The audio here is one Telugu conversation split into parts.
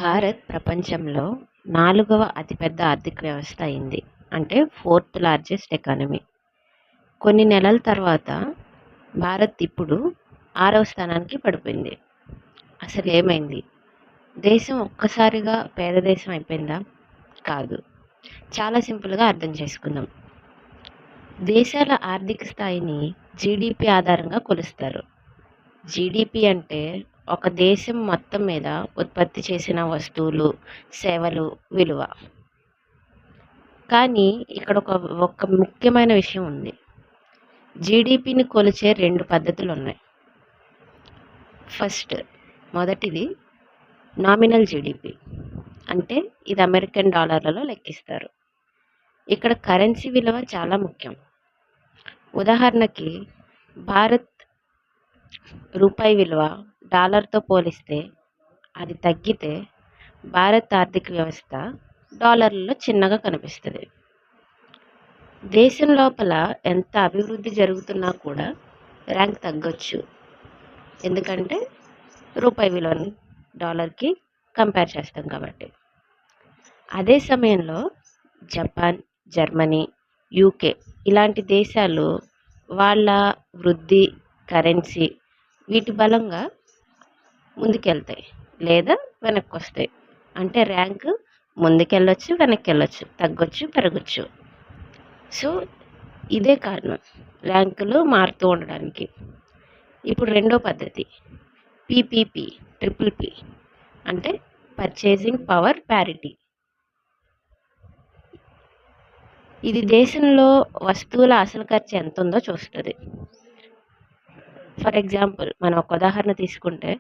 భారత్ ప్రపంచంలో 4వ అతిపెద్ద ఆర్థిక వ్యవస్థ అయింది. అంటే 4th లార్జెస్ట్ ఎకానమీ. కొన్ని నెలల తర్వాత భారత్ ఇప్పుడు 6వ స్థానానికి పడిపోయింది. అసలు ఏమైంది? దేశం ఒక్కసారిగా పేద దేశం అయిపోయిందా? కాదు. చాలా సింపుల్గా అర్థం చేసుకుందాం. దేశాల ఆర్థిక స్థాయిని జీడిపి ఆధారంగా కొలుస్తారు. జీడిపి అంటే ఒక దేశం మొత్తం మీద ఉత్పత్తి చేసిన వస్తువులు, సేవలు విలువ. కానీ ఇక్కడ ఒక ముఖ్యమైన విషయం ఉంది. జీడిపిని కొలిచే 2 పద్ధతులు ఉన్నాయి. మొదటిది నామినల్ జీడిపి, అంటే ఇది అమెరికన్ డాలర్లలో లెక్కిస్తారు. ఇక్కడ కరెన్సీ విలువ చాలా ముఖ్యం. ఉదాహరణకి భారత్ రూపాయి విలువ డాలర్తో పోలిస్తే అది తగ్గితే భారత్ ఆర్థిక వ్యవస్థ డాలర్లలో చిన్నగా కనిపిస్తుంది. దేశం లోపల ఎంత అభివృద్ధి జరుగుతున్నా కూడా ర్యాంక్ తగ్గొచ్చు, ఎందుకంటే రూపాయి విలువని డాలర్కి కంపేర్ చేస్తాం కాబట్టి. అదే సమయంలో జపాన్, జర్మనీ, యూకే ఇలాంటి దేశాలు వాళ్ళ వృద్ధి, కరెన్సీ వీటి బలంగా ముందుకెళ్తాయి లేదా వెనక్కి వస్తాయి. అంటే ర్యాంక్ ముందుకెళ్ళొచ్చు, వెనక్కి వెళ్ళొచ్చు, తగ్గొచ్చు, పెరగచ్చు. సో ఇదే కారణం ర్యాంకులు మారుతూ ఉండడానికి. ఇప్పుడు రెండో పద్ధతి పీపీపీ, ట్రిపుల్ పి, అంటే పర్చేసింగ్ పవర్ ప్యారిటీ. ఇది దేశంలో వస్తువుల అసలు ఖర్చు ఎంత ఉందో చూస్తుంది. ఫర్ ఎగ్జాంపుల్ మనం ఒక ఉదాహరణ తీసుకుంటే,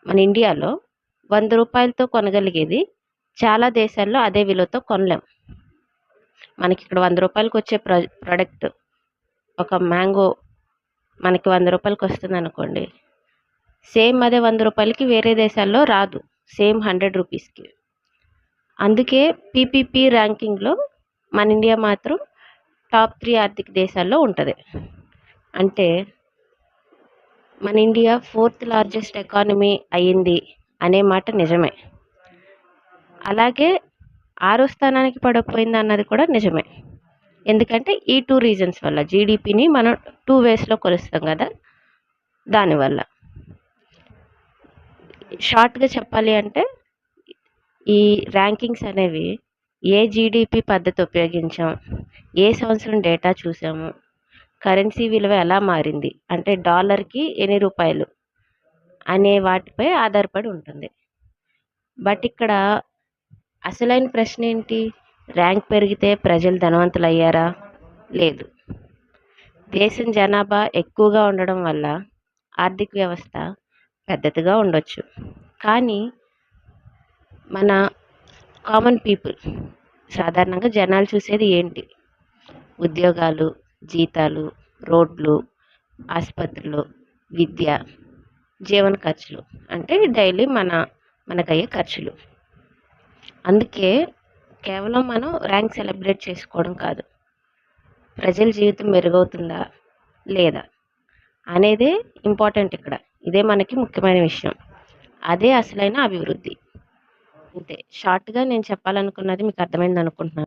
మన ఇండియాలో 100 రూపాయలతో కొనగలిగేది చాలా దేశాల్లో అదే విలువతో కొనలేం. మనకి ఇక్కడ 100 రూపాయలకి వచ్చే ప్రోడక్ట్, ఒక మ్యాంగో మనకి 100 రూపాయలకి వస్తుంది అనుకోండి, సేమ్ అదే 100 రూపాయలకి వేరే దేశాల్లో రాదు, సేమ్ 100 రూపీస్కి. అందుకే పీపీపీ ర్యాంకింగ్లో మన ఇండియా మాత్రం టాప్ 3 ఆర్థిక దేశాల్లో ఉంటుంది. అంటే మన ఇండియా 4th లార్జెస్ట్ ఎకానమీ అయ్యింది అనే మాట నిజమే. అలాగే 6వ స్థానానికి పడిపోయింది అన్నది కూడా నిజమే. ఎందుకంటే ఈ 2 రీజన్స్ వల్ల. జీడిపిని మనం 2 వేస్లో కొలుస్తాం కదా, దానివల్ల. షార్ట్గా చెప్పాలి అంటే ఈ ర్యాంకింగ్స్ అనేవి ఏ జీడిపి పద్ధతి ఉపయోగించాం, ఏ సంవత్సరం డేటా చూసాము, కరెన్సీ విలువ ఎలా మారింది, అంటే డాలర్కి ఎన్ని రూపాయలు అనే వాటిపై ఆధారపడి ఉంటుంది. బట్ ఇక్కడ అసలైన ప్రశ్న ఏంటి? ర్యాంక్ పెరిగితే ప్రజలు ధనవంతులు అయ్యారా? లేదు. దేశం జనాభా ఎక్కువగా ఉండడం వల్ల ఆర్థిక వ్యవస్థ పెద్దదిగా ఉండొచ్చు, కానీ మన కామన్ పీపుల్, సాధారణంగా జనాలు చూసేది ఏంటి? ఉద్యోగాలు, జీతాలు, రోడ్లు, ఆసుపత్రులు, విద్య, జీవన ఖర్చులు, అంటే డైలీ మనకయ్యే ఖర్చులు. అందుకే కేవలం మనం ర్యాంక్ సెలబ్రేట్ చేసుకోవడం కాదు, ప్రజల జీవితం మెరుగవుతుందా లేదా అనేదే ఇంపార్టెంట్ ఇక్కడ. ఇదే మనకి ముఖ్యమైన విషయం. అదే అసలైన అభివృద్ధి. అంతే. షార్ట్గా నేను చెప్పాలనుకున్నది మీకు అర్థమైంది అనుకుంటున్నాను.